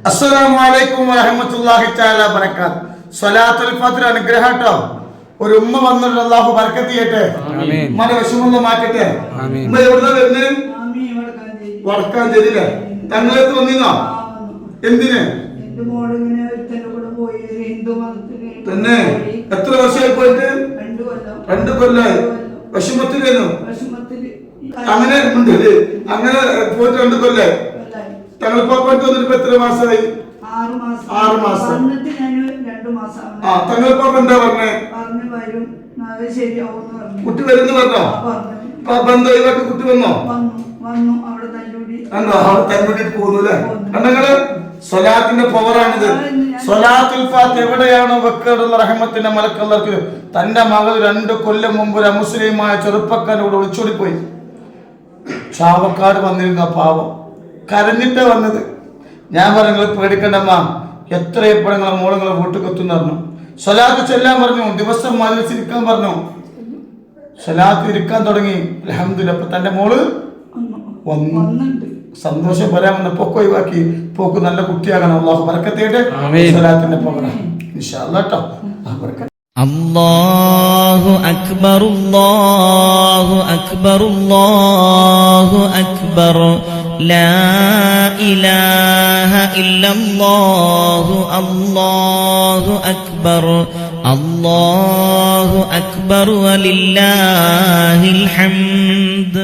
അസ്സലാമു അലൈക്കും വറഹ്മത്തുള്ളാഹി തആല ബറകാത്ത്. സ്വലാത്തുൽ ഫജ്ർ അനുഗ്രഹട്ടോ. ഒരു ഉമ്മ വന്നിട്ട് അല്ലാഹു ബർക്കത്ത് ചെയ്യട്ടെ. ആമീൻ. ഉമ്മയുടെ വിഷമങ്ങൾ മാറ്റട്ടെ. ആമീൻ. ഉമ്മ എവിടുന്നാ വരുന്നത്? വടക്കാഞ്ചേരിയിലെ തങ്ങളെടുത്ത് വന്നിരുന്നോ? എന്തിന്? എന്റെ മോള് ഇങ്ങനെ ഒരുത്തന്റെ കൂടെ പോയി ഹിന്ദു മതത്തിന് തന്നെ. എത്ര വർഷമായി പോയിട്ട്? 2 കൊല്ലമായി. വിഷമത്തിലേനു? അങ്ങനെ ഉണ്ട്. അങ്ങനെ പോയിട്ട് 2 കൊല്ലായി. തങ്ങളിപ്പോ പോയിട്ട് വന്നിട്ട് എത്ര മാസമായി? 6 മാസം. തങ്ങളിപ്പോ എന്താ പറഞ്ഞേ? കുട്ടി വരുന്നു പറഞ്ഞോ? ബന്ധം ഒഴിവാക്കി കുട്ടി വന്നോ? അവിടെ പോകുന്നില്ലേ? നിങ്ങള് സ്വലാത്തിന്റെ പവറാണിത്. സ്വലാത്തുൽ ഫാത്തിഹ എവിടെയാണോ വെക്കേണ്ടുള്ള റഹ്മത്തിന്റെ മലക്കുള്ളവർക്ക് തന്റെ മകൾ 2 കൊല്ലം മുമ്പ് ഒരു മുസ്ലിമായ ചെറുപ്പക്കാരോട് ഒളിച്ചോടിപ്പോയി. ചാവക്കാട് വന്നിരുന്ന പാവം കരഞ്ഞിട്ടാ വന്നത്. ഞാൻ പറഞ്ഞു പേടിക്കണ്ടമ്മ, എത്ര എപ്പോഴും നിങ്ങളെ മോളങ്ങളെ വീട്ടിൽ എത്തുന്ന പറഞ്ഞു. സ്വലാത്ത് ചെല്ലാൻ പറഞ്ഞു. ദിവസം മജിലിസിരിക്കാൻ പറഞ്ഞു. സ്വലാത്ത് ഇരിക്കാൻ തുടങ്ങി. അൽഹംദുലില്ലാഹ് അപ്പൊ തന്റെ മോള് വന്നു. സന്തോഷം പറയാമെന്ന് പൊക്ക ഒഴിവാക്കി. പോക്ക് നല്ല കുട്ടിയാകണം. അല്ലാഹു ബർക്കത്ത് ചെയ്യട്ടെ. സ്വലാത്തിന്റെ പവറാണ് ഇൻഷാ അല്ലാഹ് ട്ടോ. അല്ലാഹു അക്ബർ അല്ലാഹു അക്ബർ അല്ലാഹു അക്ബർ ലാ ഇലാഹ ഇല്ലല്ലാഹു അല്ലാഹു അക്ബർ അല്ലാഹു അക്ബർ വലില്ലാഹിൽ ഹംദ്.